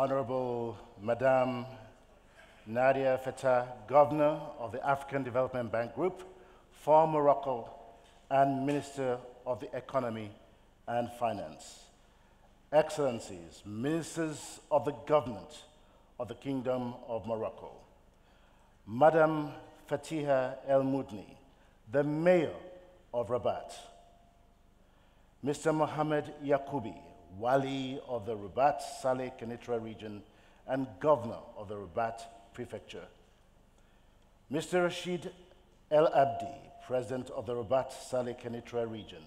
Honorable Madame Nadia Fattah, Governor of the African Development Bank Group for Morocco and Minister of the Economy and Finance. Excellencies, Ministers of the Government of the Kingdom of Morocco. Madam Fatiha El Moudni, the Mayor of Rabat. Mr. Mohamed Yacoubi, Wali of the Rabat Saleh Kenitra region and Governor of the Rabat Prefecture. Mr. Rashid El Abdi, President of the Rabat Saleh Kenitra region.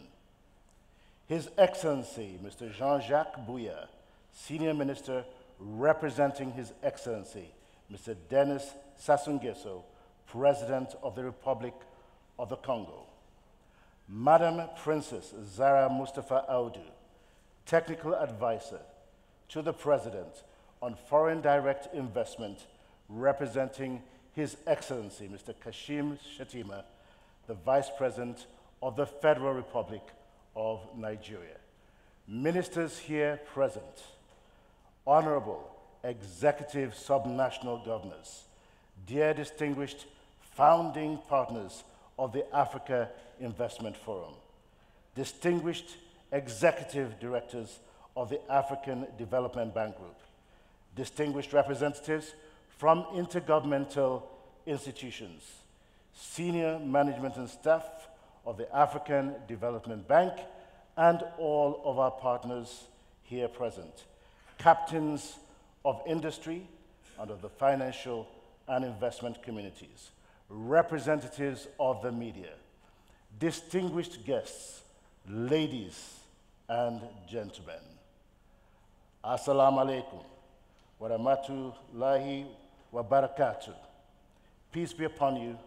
His Excellency, Mr. Jean-Jacques Bouya, Senior Minister representing His Excellency, Mr. Denis Sassou Nguesso, President of the Republic of the Congo. Madam Princess Zara Mustafa Audu, Technical Advisor to the President on Foreign Direct Investment, representing His Excellency, Mr. Kashim Shettima, the Vice President of the Federal Republic of Nigeria. Ministers here present, Honorable Executive Subnational Governors, dear distinguished founding partners of the Africa Investment Forum, distinguished executive directors of the African Development Bank Group, distinguished representatives from intergovernmental institutions, senior management and staff of the African Development Bank, and all of our partners here present, captains of industry and of the financial and investment communities, representatives of the media, distinguished guests, ladies and gentlemen. Assalamu alaikum wa rahmatullahi wa barakatuh. Peace be upon you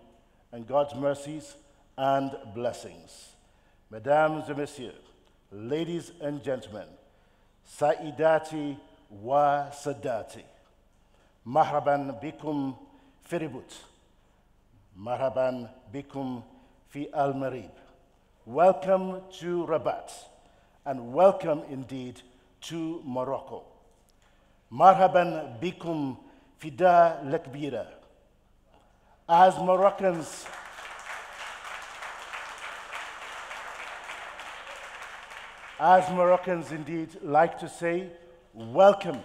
and God's mercies and blessings. Mesdames et messieurs, ladies and gentlemen, Saidati wa Sadati, Marhaban bikum firibut, Marhaban bikum fi al-Marib. Welcome to Rabat, and welcome indeed to Morocco. Marhaban bikum fida lakbira. As Moroccans indeed like to say, welcome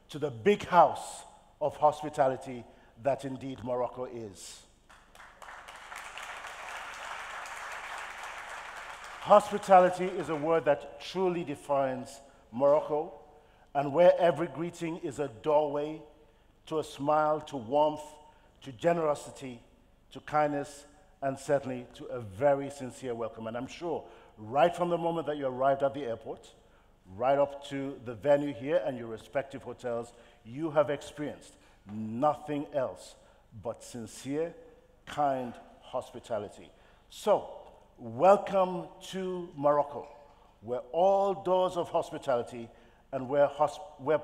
to the big house of hospitality that indeed Morocco is. Hospitality is a word that truly defines Morocco, and where every greeting is a doorway to a smile, to warmth, to generosity, to kindness, and certainly to a very sincere welcome. And I'm sure right from the moment that you arrived at the airport, right up to the venue here and your respective hotels, you have experienced nothing else but sincere, kind hospitality. So, welcome to Morocco, where all doors of hospitality and where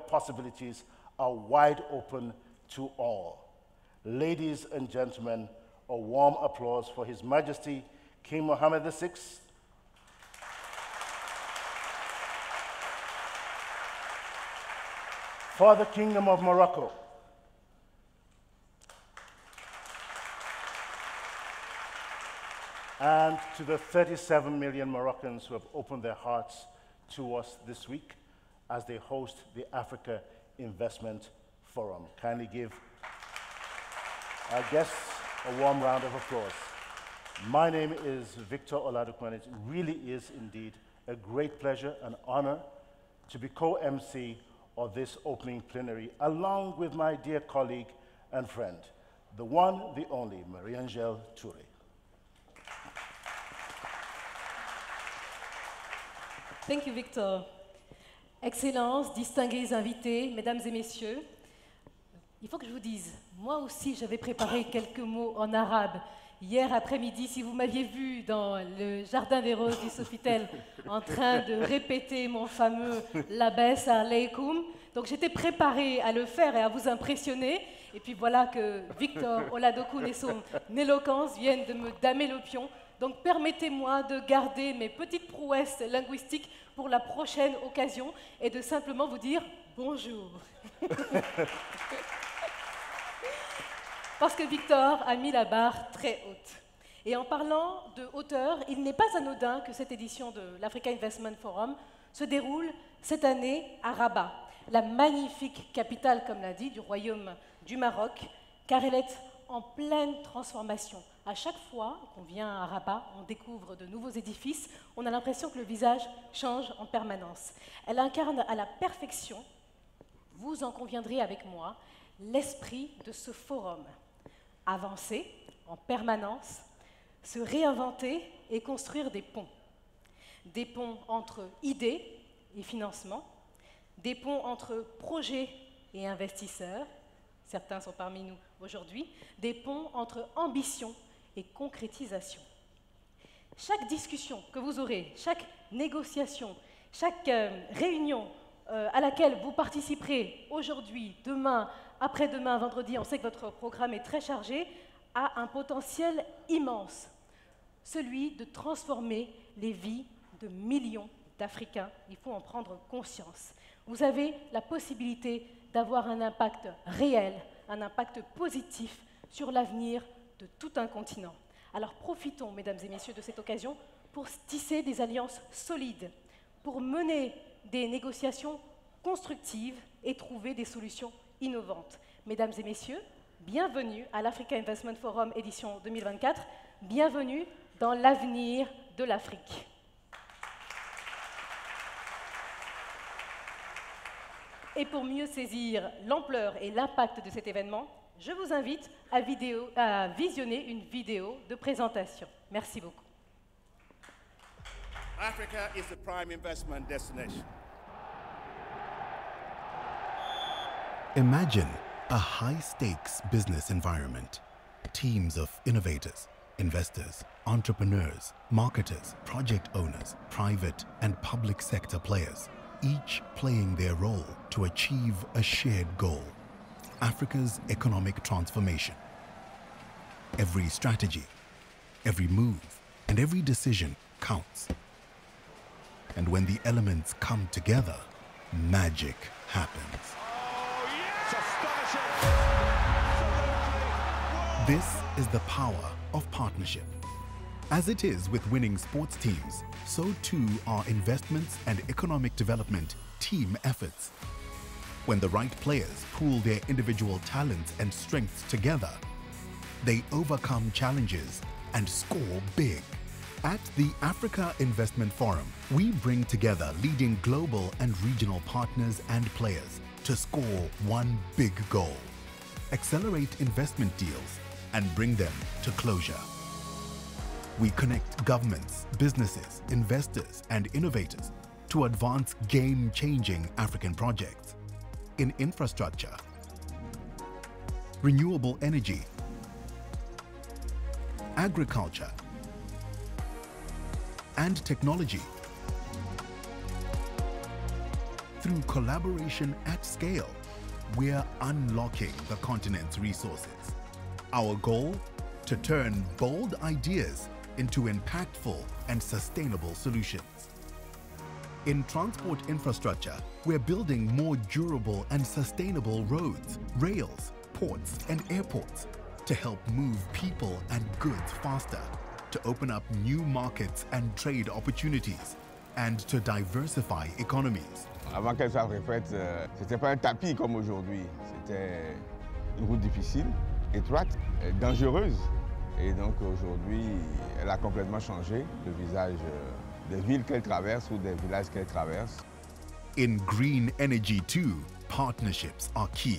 possibilities are wide open to all. Ladies and gentlemen, a warm applause for His Majesty King Mohammed VI. For the Kingdom of Morocco. And to the 37 million Moroccans who have opened their hearts to us this week as they host the Africa Investment Forum. Kindly give our guests a warm round of applause. My name is Victor Oladokun. It really is indeed a great pleasure and honor to be co-MC of this opening plenary, along with my dear colleague and friend, the one, the only, Marie-Angèle Touré. Thank you, Victor. Excellences, distingués invités, mesdames et messieurs, il faut que je vous dise, moi aussi j'avais préparé quelques mots en arabe. Hier après-midi, si vous m'aviez vu dans le Jardin des Roses du Sofitel en train de répéter mon fameux « Labès alaykoum », donc j'étais préparée à le faire et à vous impressionner. Et puis voilà que Victor Oladokun et son éloquence viennent de me damer le pion. Donc permettez-moi de garder mes petites prouesses linguistiques pour la prochaine occasion et de simplement vous dire bonjour. Parce que Victor a mis la barre très haute. Et en parlant de hauteur, il n'est pas anodin que cette édition de l'Africa Investment Forum se déroule cette année à Rabat, la magnifique capitale, comme l'a dit, du Royaume du Maroc, car elle est en pleine transformation. À chaque fois qu'on vient à Rabat, on découvre de nouveaux édifices, on a l'impression que le visage change en permanence. Elle incarne à la perfection, vous en conviendrez avec moi, l'esprit de ce forum. Avancer en permanence, se réinventer et construire des ponts. Des ponts entre idées et financement, des ponts entre projets et investisseurs, certains sont parmi nous aujourd'hui, des ponts entre ambition et concrétisation. Chaque discussion que vous aurez, chaque négociation, chaque réunion à laquelle vous participerez aujourd'hui, demain, après-demain, vendredi, on sait que votre programme est très chargé, a un potentiel immense, celui de transformer les vies de millions d'Africains. Il faut en prendre conscience. Vous avez la possibilité d'avoir un impact réel, un impact positif sur l'avenir de tout un continent. Alors profitons, mesdames et messieurs, de cette occasion pour tisser des alliances solides, pour mener des négociations constructives et trouver des solutions innovantes. Mesdames et messieurs, bienvenue à l'Africa Investment Forum édition 2024, bienvenue dans l'avenir de l'Afrique. Et pour mieux saisir l'ampleur et l'impact de cet événement, je vous invite à visionner une vidéo de présentation. Merci beaucoup. Africa is the prime investment destination. Imagine a high-stakes business environment. Teams of innovators, investors, entrepreneurs, marketers, project owners, private and public sector players, each playing their role to achieve a shared goal: Africa's economic transformation. Every strategy, every move, and every decision counts. And when the elements come together, magic happens. This is the power of partnership. As it is with winning sports teams, so too are investments and economic development team efforts. When the right players pool their individual talents and strengths together, they overcome challenges and score big. At the Africa Investment Forum, we bring together leading global and regional partners and players to score one big goal: accelerate investment deals and bring them to closure. We connect governments, businesses, investors, and innovators to advance game-changing African projects in infrastructure, renewable energy, agriculture, and technology. Through collaboration at scale, we're unlocking the continent's resources. Our goal? To turn bold ideas into impactful and sustainable solutions. In transport infrastructure, we're building more durable and sustainable roads, rails, ports, and airports to help move people and goods faster, to open up new markets and trade opportunities, and to diversify economies. Avant qu'elle soit refaite, c'était pas un tapis comme aujourd'hui. C'était une route difficile, étroite, dangereuse. Et donc aujourd'hui, elle a complètement changé le visage des villes qu'elle traverse ou des villages qu'elle traverse. In green energy too, partnerships are key.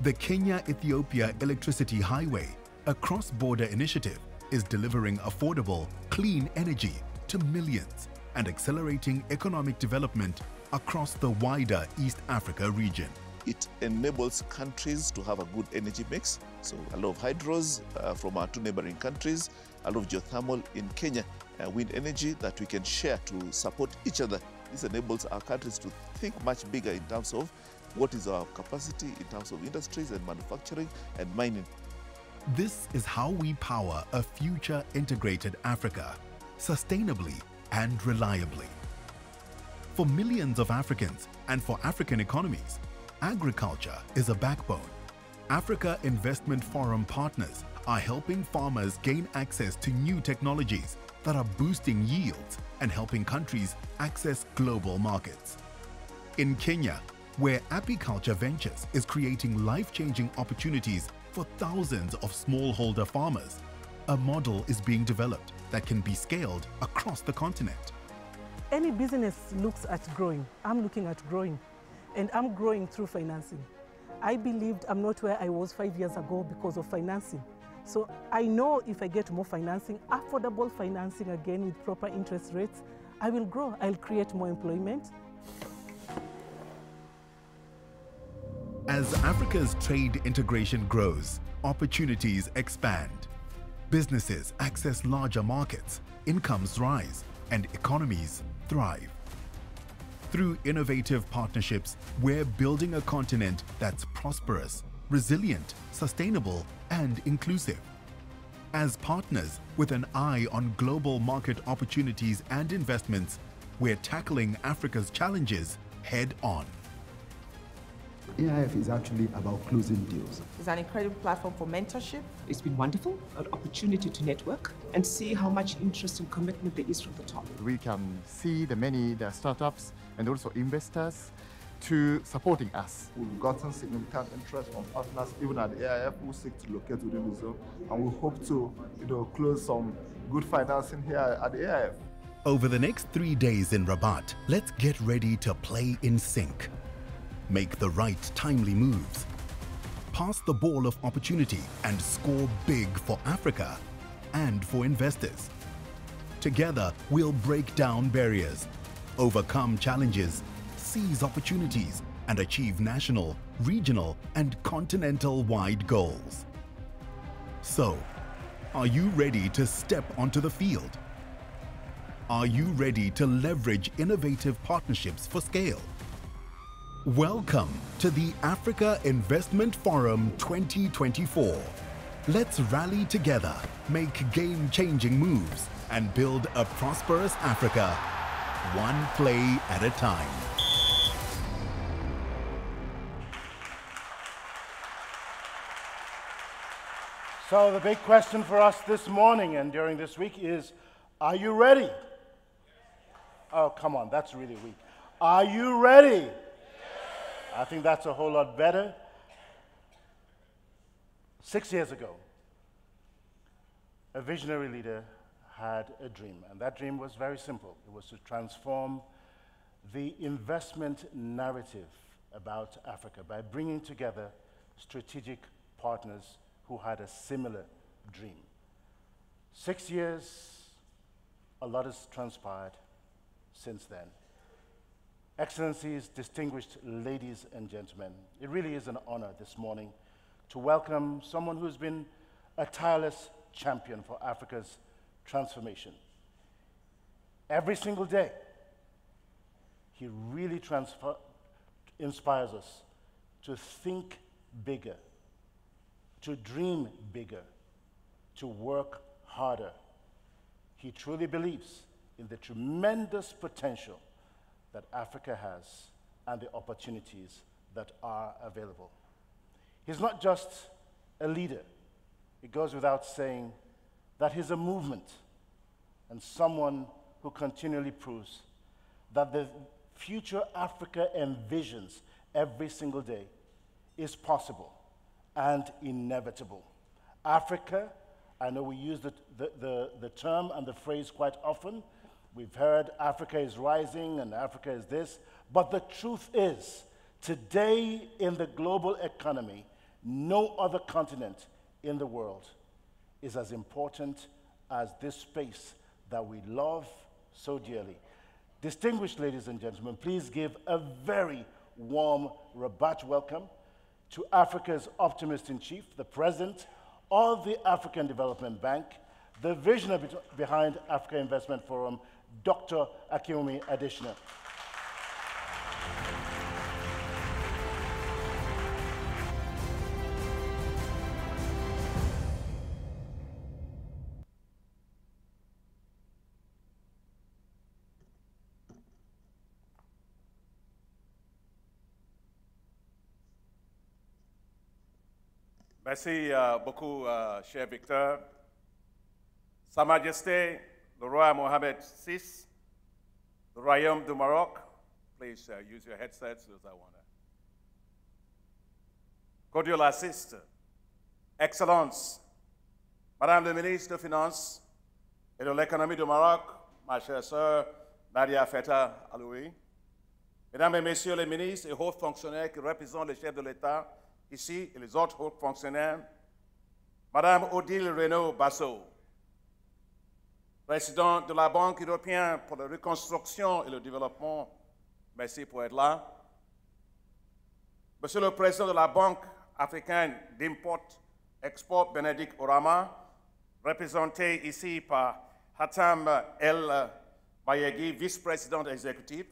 The Kenya-Ethiopia Electricity Highway, a cross-border initiative, is delivering affordable, clean energy to millions and accelerating economic development across the wider East Africa region. It enables countries to have a good energy mix. So a lot of hydros from our two neighboring countries, a lot of geothermal in Kenya, wind energy that we can share to support each other. This enables our countries to think much bigger in terms of what is our capacity in terms of industries and manufacturing and mining. This is how we power a future integrated Africa, sustainably and reliably. For millions of Africans and for African economies, Agriculture is a backbone. Africa Investment Forum partners are helping farmers gain access to new technologies that are boosting yields and helping countries access global markets. In Kenya, where Apiculture Ventures is creating life-changing opportunities for thousands of smallholder farmers, a model is being developed that can be scaled across the continent. Any business looks at growing. I'm looking at growing, and I'm growing through financing. I believed I'm not where I was 5 years ago because of financing. So I know if I get more financing, affordable financing again with proper interest rates, I will grow. I'll create more employment. As Africa's trade integration grows, opportunities expand. Businesses access larger markets, incomes rise, and economies thrive. Through innovative partnerships, we're building a continent that's prosperous, resilient, sustainable, and inclusive. As partners with an eye on global market opportunities and investments, we're tackling Africa's challenges head on. AIF is actually about closing deals. It's an incredible platform for mentorship. It's been wonderful, an opportunity to network and see how much interest and commitment there is from the top. We can see the startups and also investors to supporting us. We've gotten significant interest from partners, even at the AIF, who seek to locate within the zone, and we hope to, close some good financing here at the AIF. Over the next 3 days in Rabat, let's get ready to play in sync. Make the right timely moves. Pass the ball of opportunity and score big for Africa and for investors. Together, we'll break down barriers, overcome challenges, seize opportunities, and achieve national, regional, and continental-wide goals. So, are you ready to step onto the field? Are you ready to leverage innovative partnerships for scale? Welcome to the Africa Investment Forum 2024. Let's rally together, make game-changing moves, and build a prosperous Africa, one play at a time. So the big question for us this morning and during this week is, are you ready? Oh, come on, that's really weak. Are you ready? I think that's a whole lot better. 6 years ago, a visionary leader had a dream, and that dream was very simple. It was to transform the investment narrative about Africa by bringing together strategic partners who had a similar dream. 6 years, a lot has transpired since then. Excellencies, distinguished ladies and gentlemen, it really is an honor this morning to welcome someone who's been a tireless champion for Africa's transformation. Every single day, he really inspires us to think bigger, to dream bigger, to work harder. He truly believes in the tremendous potential that Africa has and the opportunities that are available. He's not just a leader. It goes without saying that he's a movement and someone who continually proves that the future Africa envisions every single day is possible and inevitable. Africa, I know we use the term and the phrase quite often. We've heard Africa is rising and Africa is this, but the truth is, today in the global economy, no other continent in the world is as important as this space that we love so dearly. Distinguished ladies and gentlemen, please give a very warm Rabat welcome to Africa's optimist-in-chief, the president of the African Development Bank, the visionary behind Africa Investment Forum, Dr. Akinwumi Adesina. Merci beaucoup, cher Victor. Sa Majesté, le roi Mohammed VI, the Royaume du Maroc, please use your headsets, those I want to. Cordial assist, Excellence, Madame le ministre des Finances et de l'économie du Maroc, ma chère sœur Nadia Feta Aloui, Mesdames et Messieurs les ministres et hauts fonctionnaires qui représentent les chefs de l'État ici et les autres hauts fonctionnaires, Madame Odile Renaud-Basso, président de la Banque européenne pour la reconstruction et le développement, merci pour être là. Monsieur le président de la Banque africaine d'import-export, Bénédicte Orama, représenté ici par Hatam El Mayeghi, vice-président exécutif.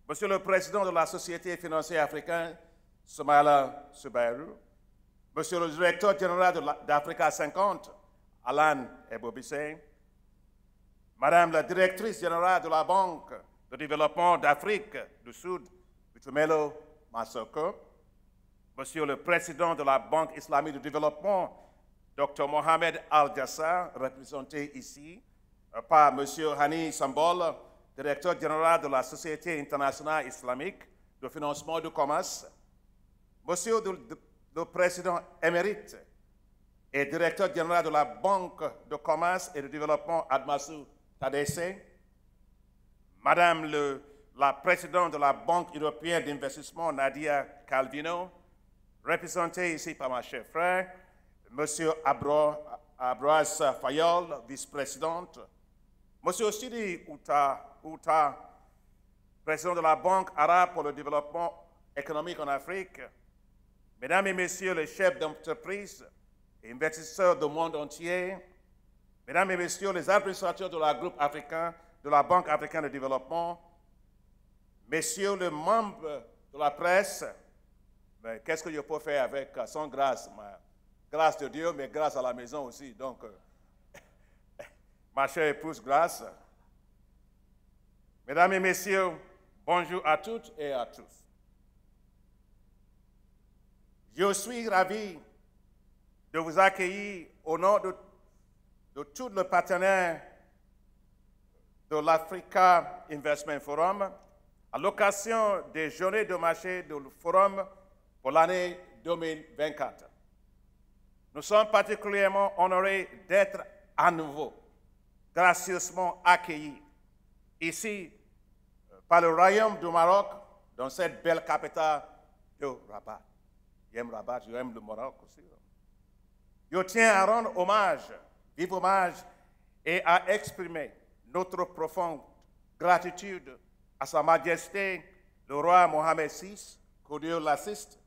Monsieur le président de la Société financière africaine, Soumaïla Soubayrou. Monsieur le directeur général d'Africa 50, Alan Ebobisse. Madame la directrice générale de la Banque de développement d'Afrique du Sud, Butumelo Masoko. Monsieur le président de la Banque islamique de développement, Dr Mohamed Al-Jassar, représenté ici par Monsieur Hani Sambol, directeur général de la Société internationale islamique de financement du commerce. Monsieur le président émérite et directeur général de la Banque de commerce et de développement Admassou Tadesse, Madame la présidente de la Banque européenne d'investissement Nadia Calvino, représentée ici par ma chère frère, Monsieur Abroas Fayol, vice-présidente, Monsieur Sidi Outa, président de la Banque arabe pour le développement économique en Afrique, Mesdames et Messieurs les chefs d'entreprise et investisseurs du monde entier, Mesdames et Messieurs les administrateurs de la groupe africain, de la Banque africaine de développement, Messieurs les membres de la presse, qu'est-ce que je peux faire avec son grâce, grâce de Dieu, mais grâce à la maison aussi. Donc, ma chère épouse Grâce. Mesdames et Messieurs, bonjour à toutes et à tous. Je suis ravi de vous accueillir au nom de tous les partenaires de l'Africa Investment Forum à l'occasion des journées de marché du Forum pour l'année 2024. Nous sommes particulièrement honorés d'être à nouveau gracieusement accueillis ici par le Royaume du Maroc dans cette belle capitale de Rabat. J'aime Rabat, j'aime le Maroc aussi. Je tiens à rendre hommage, vive hommage, et à exprimer notre profonde gratitude à Sa Majesté le roi Mohammed VI, que Dieu l'assiste,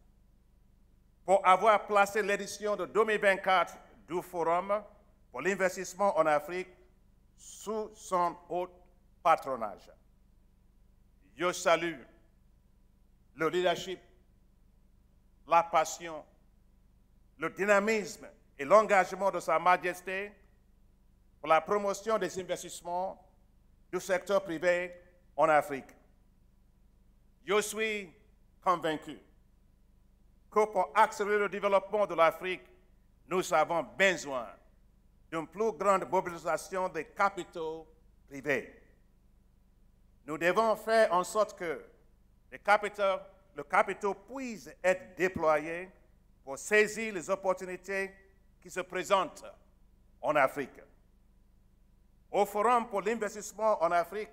pour avoir placé l'édition de 2024 du Forum pour l'investissement en Afrique sous son haut patronage. Je salue le leadership, la passion, le dynamisme et l'engagement de Sa Majesté pour la promotion des investissements du secteur privé en Afrique. Je suis convaincu que pour accélérer le développement de l'Afrique, nous avons besoin d'une plus grande mobilisation des capitaux privés. Nous devons faire en sorte que le capitaux puisse être déployé pour saisir les opportunités qui se présentent en Afrique. Au Forum pour l'investissement en Afrique,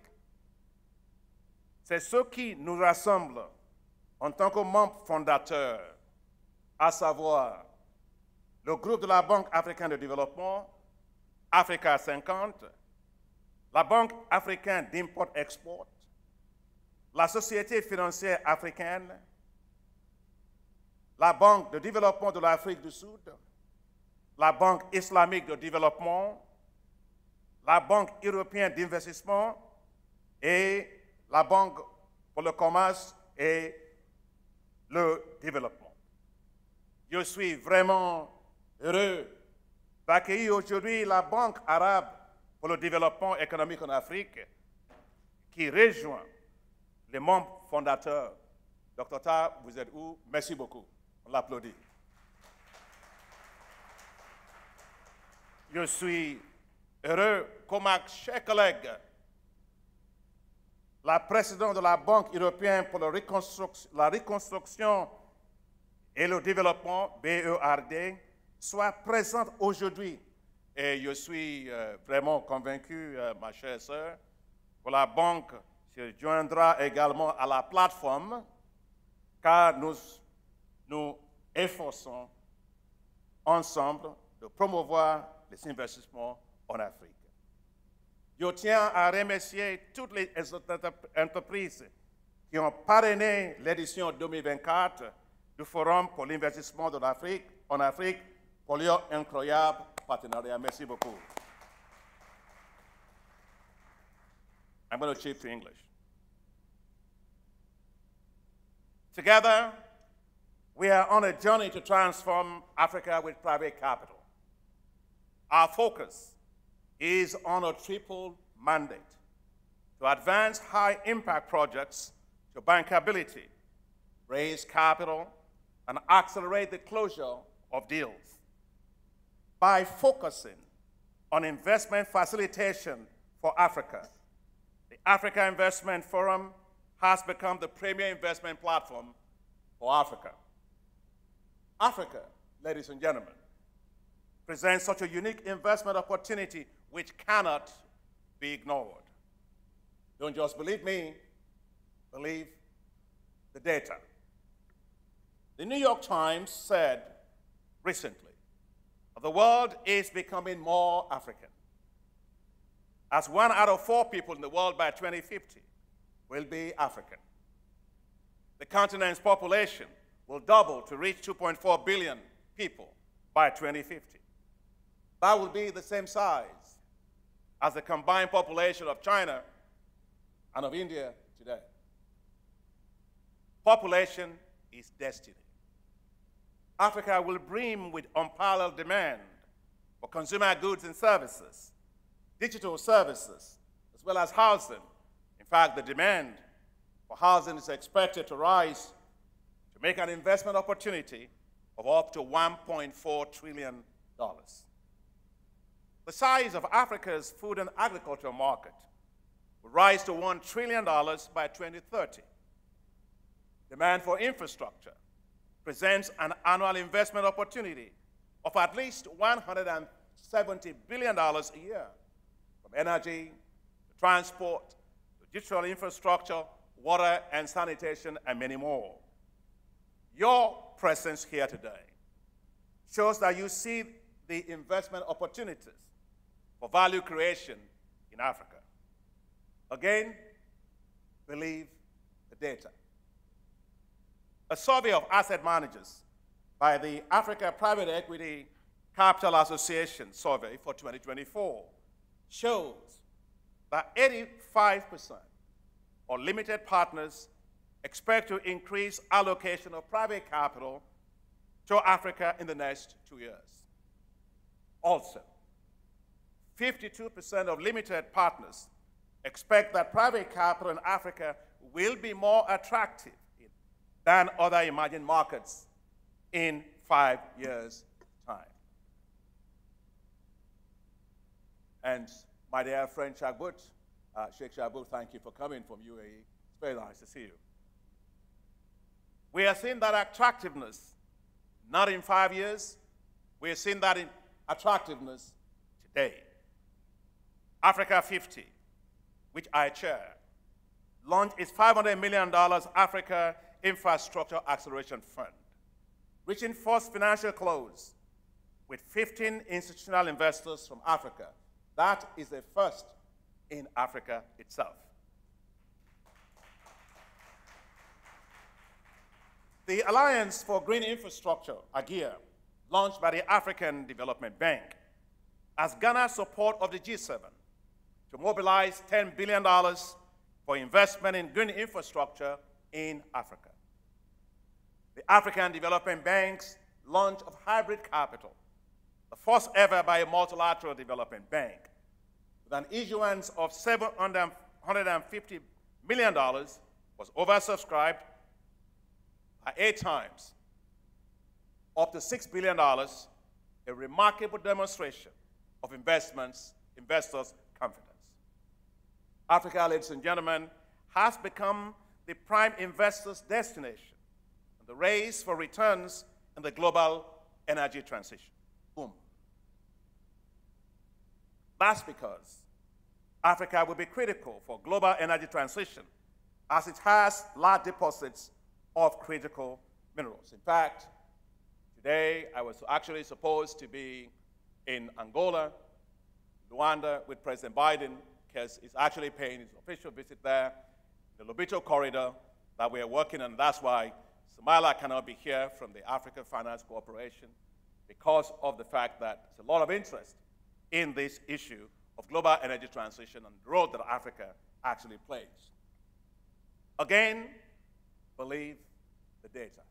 c'est ce qui nous rassemble en tant que membres fondateurs, à savoir le groupe de la Banque africaine de développement, Africa 50, la Banque africaine d'import-export, la Société financière africaine, la Banque de développement de l'Afrique du Sud, la Banque islamique de développement, la Banque européenne d'investissement et la Banque pour le commerce et le développement. Je suis vraiment heureux d'accueillir aujourd'hui la Banque arabe pour le développement économique en Afrique qui rejoint les membres fondateurs. Dr Ta, vous êtes où? Merci beaucoup. On l'applaudit. Je suis heureux comme ma chère collègue, la présidente de la Banque européenne pour la reconstruction et le développement, BERD, soit présente aujourd'hui. Et je suis vraiment convaincu, ma chère sœur, que la Banque se joindra également à la plateforme, car nous efforçons ensemble de promouvoir les investissements en Afrique. Je tiens à remercier toutes les entreprises qui ont parrainé l'édition 2024 du Forum pour l'investissement en Afrique pour leur incroyable partenariat. Merci beaucoup. I'm going to shift to English. Together, we are on a journey to transform Africa with private capital. Our focus is on a triple mandate: to advance high-impact projects to bankability, raise capital, and accelerate the closure of deals. By focusing on investment facilitation for Africa, the Africa Investment Forum has become the premier investment platform for Africa. Africa, ladies and gentlemen, presents such a unique investment opportunity which cannot be ignored. Don't just believe me, believe the data. The New York Times said recently that the world is becoming more African, as 1 out of 4 people in the world by 2050 will be African. The continent's population will double to reach 2.4 billion people by 2050. That will be the same size as the combined population of China and of India today. Population is destiny. Africa will brim with unparalleled demand for consumer goods and services, digital services, as well as housing. In fact, the demand for housing is expected to rise to make an investment opportunity of up to $1.4 trillion. The size of Africa's food and agricultural market will rise to $1 trillion by 2030. Demand for infrastructure presents an annual investment opportunity of at least $170 billion a year, from energy, to transport, to digital infrastructure, water and sanitation, and many more. Your presence here today shows that you see the investment opportunities for value creation in Africa. Again, believe the data. A survey of asset managers by the Africa Private Equity Capital Association survey for 2024 shows that 85% of limited partners expect to increase allocation of private capital to Africa in the next 2 years. Also, 52% of limited partners expect that private capital in Africa will be more attractive than other emerging markets in 5 years' time. And my dear friend Shagbut, Sheikh Shagbut, thank you for coming from UAE. It's very nice to see you. We are seeing that attractiveness, not in 5 years, we are seeing that in attractiveness today. Africa 50, which I chair, launched its $500 million Africa Infrastructure Acceleration Fund, reaching first financial close with 15 institutional investors from Africa. That is a first in Africa itself. The Alliance for Green Infrastructure, AGIA, launched by the African Development Bank, has garnered support of the G7 to mobilize $10 billion for investment in green infrastructure in Africa. The African Development Bank's launch of hybrid capital, the first ever by a multilateral development bank, with an issuance of $750 million, was oversubscribed by 8 times, up to $6 billion, a remarkable demonstration of investors' confidence. Africa, ladies and gentlemen, has become the prime investor's destination in the race for returns in the global energy transition. Boom. That's because Africa will be critical for global energy transition as it has large deposits of critical minerals. In fact, today I was actually supposed to be in Angola, Luanda with President Biden, because he's actually paying his official visit there, the Lobito corridor that we are working on. That's why Samaila cannot be here from the Africa Finance Corporation, because of the fact that there's a lot of interest in this issue of global energy transition and the role that Africa actually plays. Again, believe the data.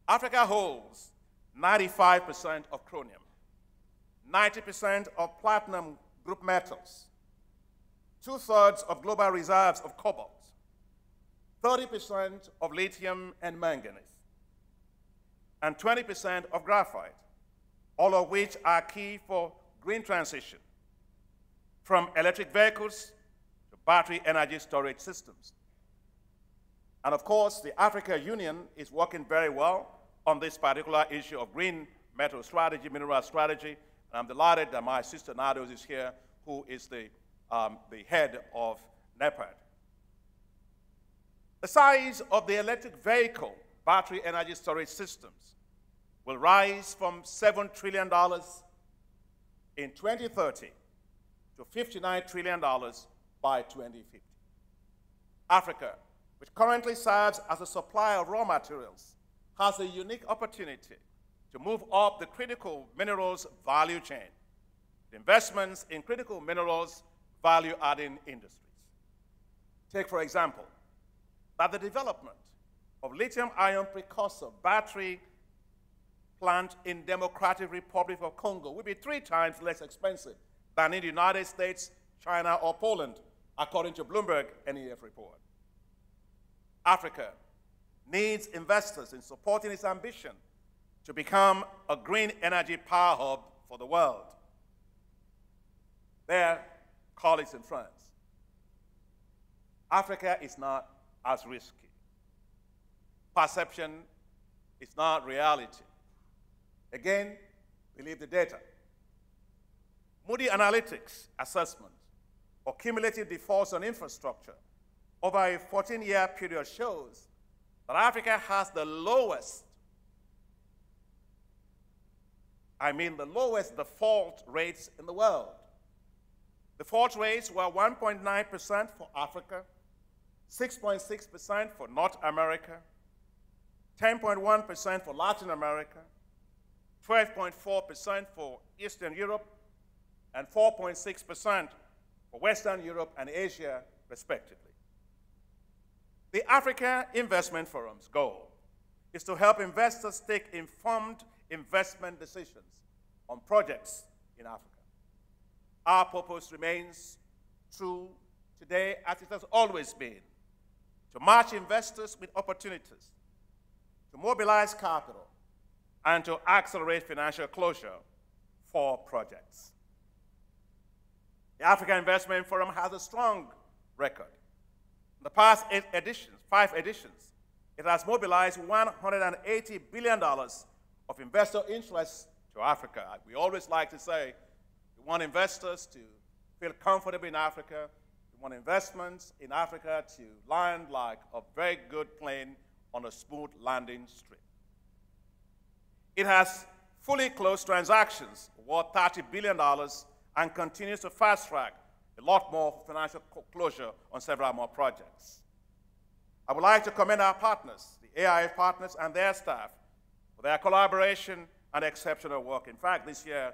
Africa holds 95% of chromium, 90% of platinum group metals, 2/3 of global reserves of cobalt, 30% of lithium and manganese, and 20% of graphite, all of which are key for green transition, from electric vehicles to battery energy storage systems. And of course, the African Union is working very well on this particular issue of green metal strategy, mineral strategy. And I'm delighted that my sister Nados is here, who is the head of NEPAD. The size of the electric vehicle battery energy storage systems will rise from $7 trillion in 2030 to $59 trillion by 2050. Africa, which currently serves as a supplier of raw materials, has a unique opportunity to move up the critical minerals value chain, the investments in critical minerals value-adding industries. Take, for example, that the development of lithium-ion precursor battery plant in Democratic Republic of Congo will be 3 times less expensive than in the United States, China, or Poland, according to Bloomberg NEF report. Africa needs investors in supporting its ambition to become a green energy power hub for the world. Their colleagues in France, Africa is not as risky. Perception is not reality. Again, believe the data. Moody Analytics assessment of cumulative defaults on infrastructure over a 14-year period shows that Africa has the lowest, the lowest default rates in the world. Default rates were 1.9% for Africa, 6.6% for North America, 10.1% for Latin America, 12.4% for Eastern Europe, and 4.6% for Western Europe and Asia, respectively. The Africa Investment Forum's goal is to help investors take informed investment decisions on projects in Africa. Our purpose remains true today, as it has always been, to match investors with opportunities, to mobilize capital, and to accelerate financial closure for projects. The Africa Investment Forum has a strong record. In the past 5 editions, it has mobilized $180 billion of investor interest to Africa. We always like to say we want investors to feel comfortable in Africa. We want investments in Africa to land like a very good plane on a smooth landing strip. It has fully closed transactions worth $30 billion and continues to fast-track a lot more financial closure on several more projects. I would like to commend our partners, the AIF partners and their staff, for their collaboration and exceptional work. In fact, this year,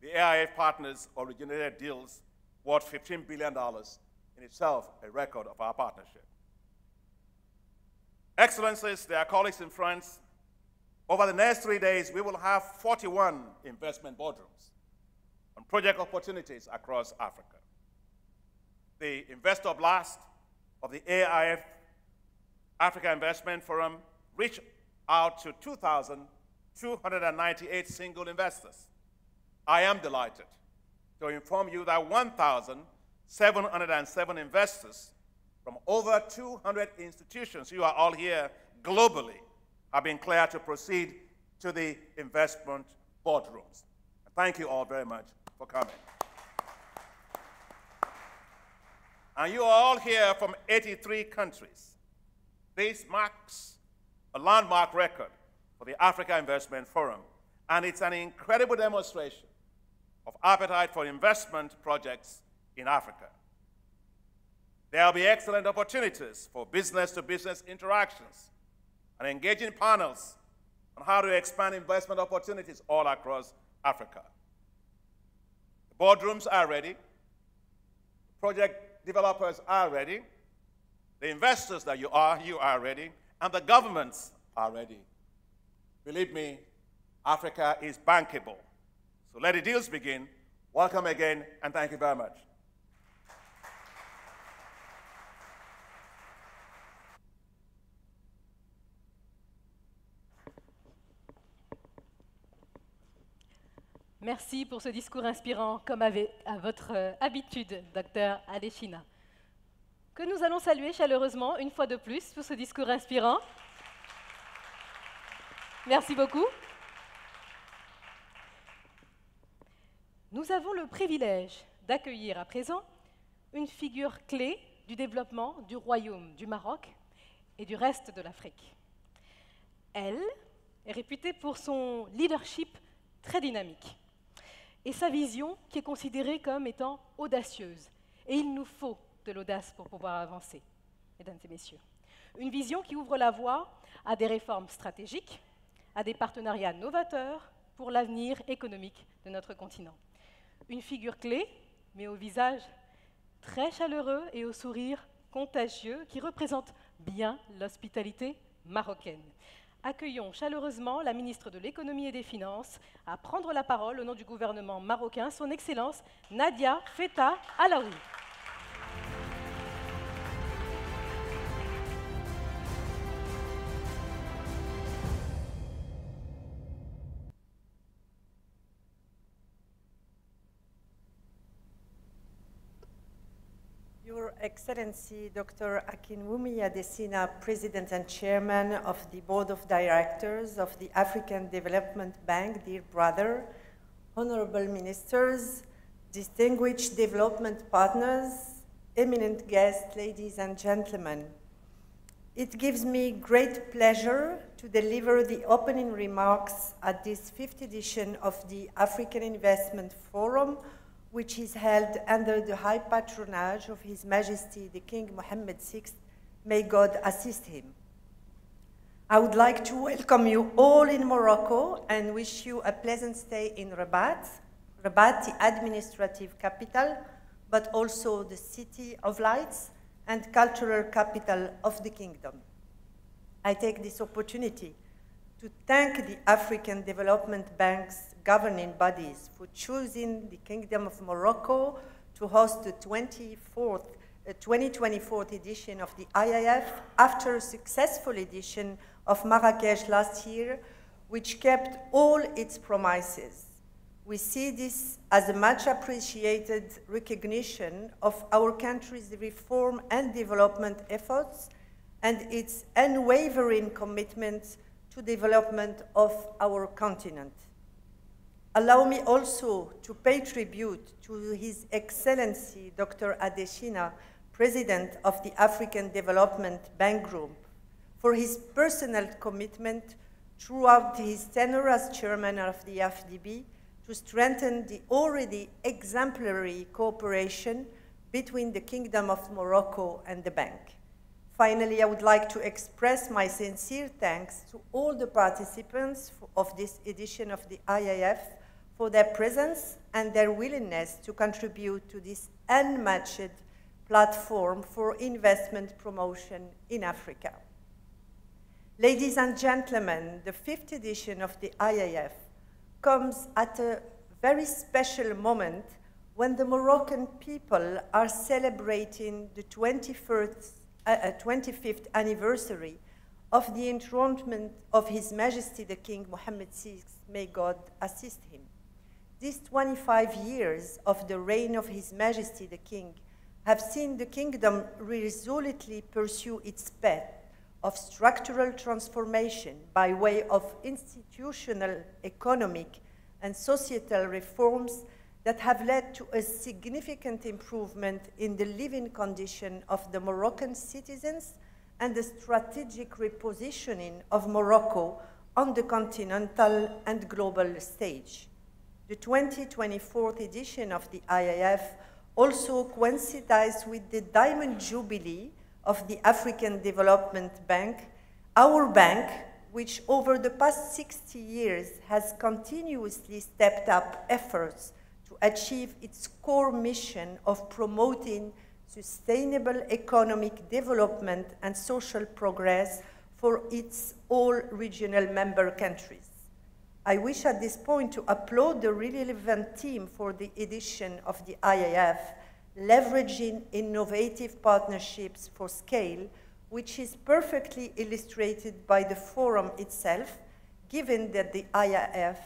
the AIF partners originated deals worth $15 billion, in itself a record of our partnership. Excellencies, their colleagues in France, over the next 3 days, we will have 41 investment boardrooms on project opportunities across Africa. The Investor Blast of the AIF Africa Investment Forum reached out to 2,298 single investors I am delighted to inform you that 1,707 investors from over 200 institutions, you are all here globally, have been cleared to proceed to the investment boardrooms. Thank you all very much for coming. And you are all here from 83 countries. This marks a landmark record for the Africa Investment Forum, and it's an incredible demonstration of appetite for investment projects in Africa. There will be excellent opportunities for business-to-business interactions and engaging panels on how to expand investment opportunities all across Africa. The boardrooms are ready. The project developers are ready. The investors that you are ready. And the governments are ready. Believe me, Africa is bankable. So let the deals begin. Welcome again, and thank you very much. Merci pour ce discours inspirant, comme à votre habitude, Dr Adesina, que nous allons saluer chaleureusement une fois de plus pour ce discours inspirant. Merci beaucoup. Nous avons le privilège d'accueillir à présent une figure clé du développement du Royaume du Maroc et du reste de l'Afrique. Elle est réputée pour son leadership très dynamique et sa vision qui est considérée comme étant audacieuse. Et il nous faut de l'audace pour pouvoir avancer, mesdames et messieurs. Une vision qui ouvre la voie à des réformes stratégiques, à des partenariats novateurs pour l'avenir économique de notre continent. Une figure clé, mais au visage très chaleureux et au sourire contagieux qui représente bien l'hospitalité marocaine. Accueillons chaleureusement la ministre de l'Économie et des Finances à prendre la parole au nom du gouvernement marocain, son Excellence Nadia Feta Alaoui. Your Excellency, Dr. Akinwumi Adesina, President and Chairman of the Board of Directors of the African Development Bank, dear brother, honorable ministers, distinguished development partners, eminent guests, ladies and gentlemen. It gives me great pleasure to deliver the opening remarks at this 5th edition of the African Investment Forum, which is held under the high patronage of His Majesty the King Mohammed VI. May God assist him. I would like to welcome you all in Morocco and wish you a pleasant stay in Rabat, the administrative capital, but also the city of lights and cultural capital of the kingdom. I take this opportunity to thank the African Development Bank's governing bodies for choosing the Kingdom of Morocco to host the 2024 edition of the AIF after a successful edition of Marrakech last year, which kept all its promises. We see this as a much appreciated recognition of our country's reform and development efforts and its unwavering commitment to development of our continent. Allow me also to pay tribute to His Excellency Dr. Adesina, President of the African Development Bank Group, for his personal commitment throughout his tenure as chairman of the FDB to strengthen the already exemplary cooperation between the Kingdom of Morocco and the bank. Finally, I would like to express my sincere thanks to all the participants of this edition of the IIF for their presence and their willingness to contribute to this unmatched platform for investment promotion in Africa. Ladies and gentlemen, the 5th edition of the IIF comes at a very special moment when the Moroccan people are celebrating the 25th anniversary of the enthronement of His Majesty the King Mohammed VI, may God assist him. These 25 years of the reign of His Majesty the King have seen the kingdom resolutely pursue its path of structural transformation by way of institutional, economic, and societal reforms that have led to a significant improvement in the living condition of the Moroccan citizens and the strategic repositioning of Morocco on the continental and global stage. The 2024 edition of the IIF also coincides with the Diamond Jubilee of the African Development Bank, our bank, which over the past 60 years has continuously stepped up efforts to achieve its core mission of promoting sustainable economic development and social progress for its all regional member countries. I wish at this point to applaud the relevant team for the edition of the IIF, leveraging innovative partnerships for scale, which is perfectly illustrated by the forum itself, given that the IIF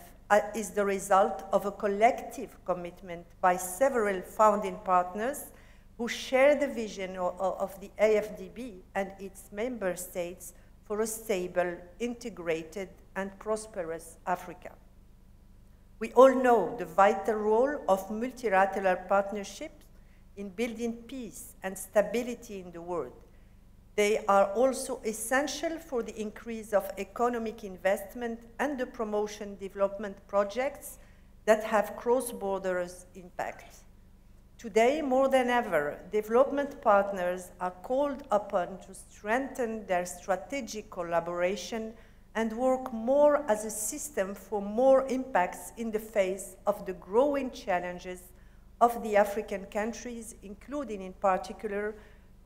is the result of a collective commitment by several founding partners who share the vision of the AFDB and its member states for a stable, integrated, and prosperous Africa. We all know the vital role of multilateral partnerships in building peace and stability in the world. They are also essential for the increase of economic investment and the promotion development projects that have cross-border impact. Today, more than ever, development partners are called upon to strengthen their strategic collaboration and work more as a system for more impacts in the face of the growing challenges of the African countries, including in particular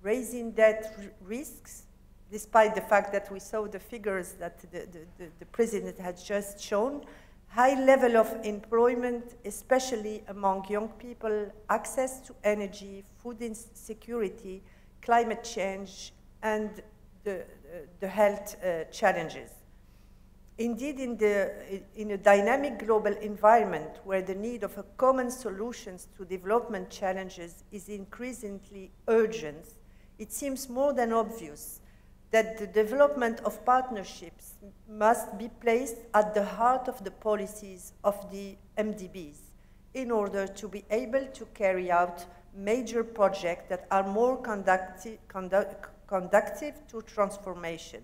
raising debt risks, despite the fact that we saw the figures that the President had just shown, high level of employment, especially among young people, access to energy, food insecurity, climate change, and the health challenges. Indeed, in a dynamic global environment where the need of a common solutions to development challenges is increasingly urgent, it seems more than obvious that the development of partnerships must be placed at the heart of the policies of the MDBs in order to be able to carry out major projects that are more conducive to transformation.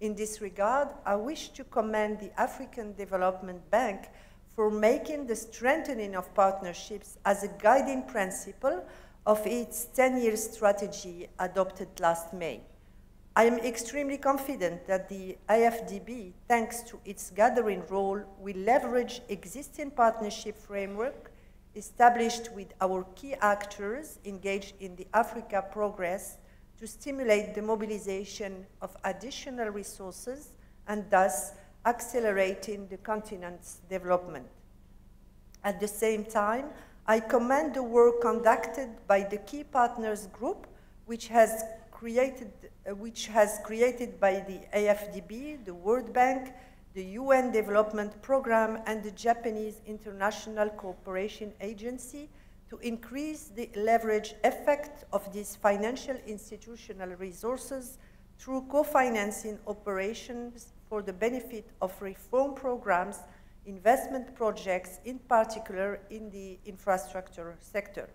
In this regard, I wish to commend the African Development Bank for making the strengthening of partnerships as a guiding principle of its 10-year strategy adopted last May. I am extremely confident that the AFDB, thanks to its gathering role, will leverage existing partnership framework established with our key actors engaged in the Africa Progress to stimulate the mobilization of additional resources and thus accelerating the continent's development. At the same time, I commend the work conducted by the Key Partners Group, which has created by the AFDB, the World Bank, the UN Development Programme, and the Japanese International Cooperation Agency to increase the leverage effect of these financial institutional resources through co-financing operations for the benefit of reform programs, investment projects, in particular in the infrastructure sector.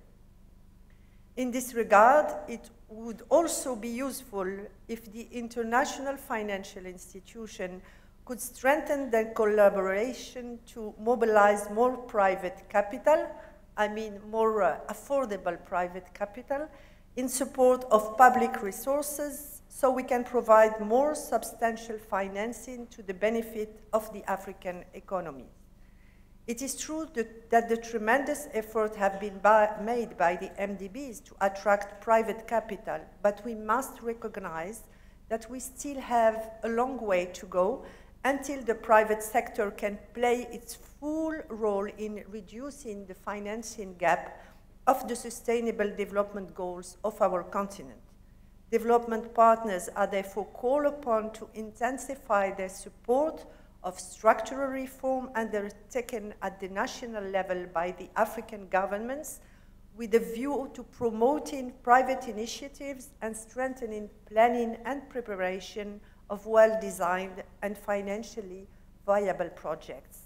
In this regard, it would also be useful if the international financial institution could strengthen their collaboration to mobilize more private capital, I mean more affordable private capital, in support of public resources so we can provide more substantial financing to the benefit of the African economy. It is true that the tremendous effort have been made by the MDBs to attract private capital, but we must recognize that we still have a long way to go until the private sector can play its full role in reducing the financing gap of the sustainable development goals of our continent. Development partners are therefore called upon to intensify their support of structural reform undertaken at the national level by the African governments with a view to promoting private initiatives and strengthening planning and preparation of well-designed and financially viable projects.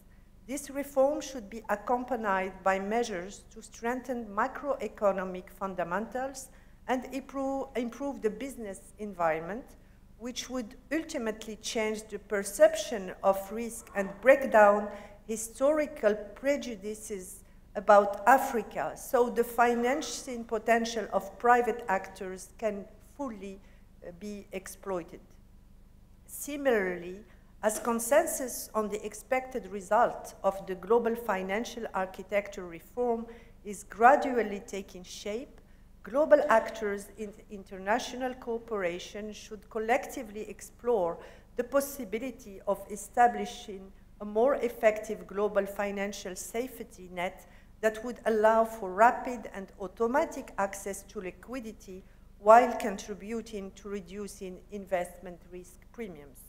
This reform should be accompanied by measures to strengthen macroeconomic fundamentals and improve the business environment, which would ultimately change the perception of risk and break down historical prejudices about Africa, so the financing potential of private actors can fully be exploited. Similarly, as consensus on the expected result of the global financial architecture reform is gradually taking shape, global actors in international cooperation should collectively explore the possibility of establishing a more effective global financial safety net that would allow for rapid and automatic access to liquidity while contributing to reducing investment risk premiums.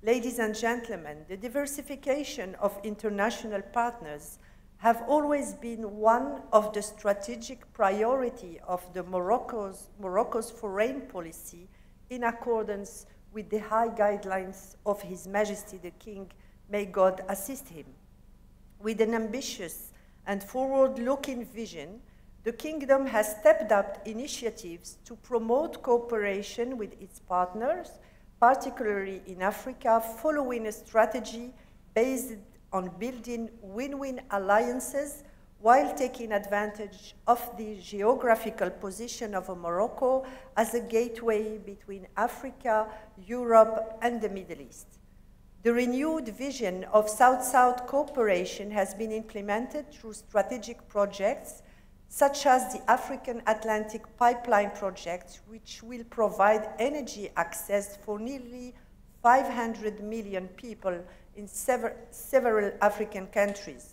Ladies and gentlemen, the diversification of international partners have always been one of the strategic priorities of Morocco's foreign policy in accordance with the high guidelines of His Majesty the King, may God assist him. With an ambitious and forward-looking vision, the Kingdom has stepped up initiatives to promote cooperation with its partners, particularly in Africa, following a strategy based on building win-win alliances while taking advantage of the geographical position of Morocco as a gateway between Africa, Europe, and the Middle East. The renewed vision of South-South cooperation has been implemented through strategic projects such as the African Atlantic Pipeline project, which will provide energy access for nearly 500 million people in several African countries.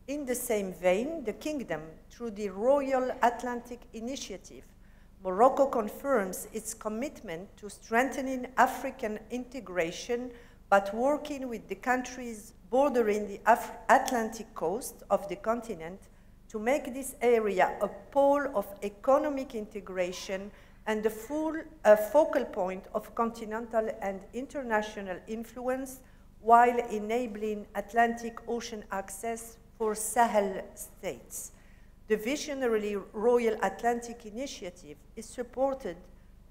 In the same vein, the Kingdom, through the Royal Atlantic Initiative, Morocco confirms its commitment to strengthening African integration, but working with the countries bordering the Atlantic coast of the continent to make this area a pole of economic integration and a focal point of continental and international influence, while enabling Atlantic Ocean access for Sahel states. The visionary Royal Atlantic Initiative is supported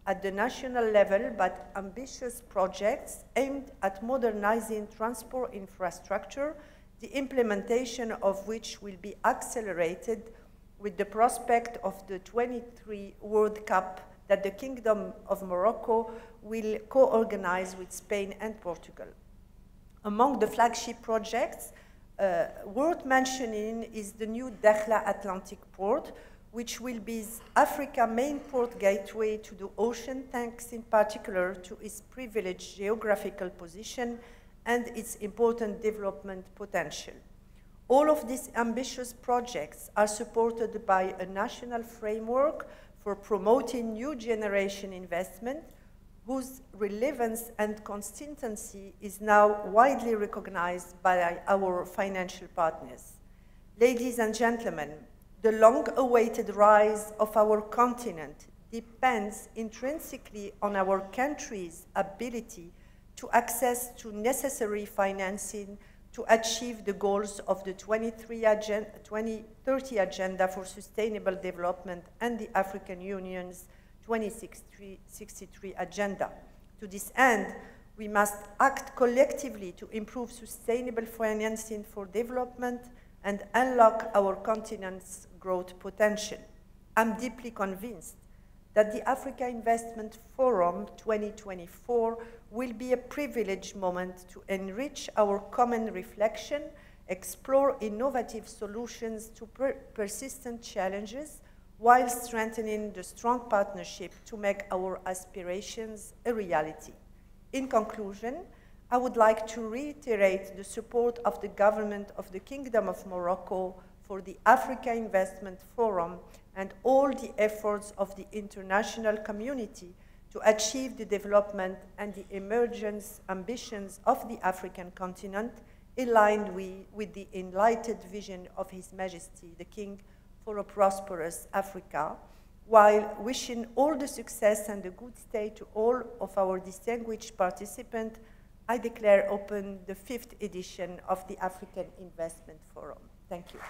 at the national level by ambitious projects aimed at modernizing transport infrastructure, the implementation of which will be accelerated with the prospect of the 2023 World Cup that the Kingdom of Morocco will co-organize with Spain and Portugal. Among the flagship projects worth mentioning is the new Dakhla Atlantic Port, which will be Africa's main port gateway to the ocean, thanks in particular to its privileged geographical position and its important development potential. All of these ambitious projects are supported by a national framework for promoting new generation investment, whose relevance and consistency is now widely recognized by our financial partners. Ladies and gentlemen, the long-awaited rise of our continent depends intrinsically on our country's ability to access to necessary financing to achieve the goals of the 2030 Agenda for Sustainable Development and the African Union's 2063 Agenda. To this end, we must act collectively to improve sustainable financing for development and unlock our continent's growth potential. I'm deeply convinced that the Africa Investment Forum 2024 will be a privileged moment to enrich our common reflection, explore innovative solutions to persistent challenges, while strengthening the strong partnership to make our aspirations a reality. In conclusion, I would like to reiterate the support of the government of the Kingdom of Morocco for the Africa Investment Forum and all the efforts of the international community to achieve the development and the emergence ambitions of the African continent, aligned with the enlightened vision of His Majesty the King for a prosperous Africa, while wishing all the success and the good stay to all of our distinguished participants. I declare open the 5th edition of the African Investment Forum. Thank you.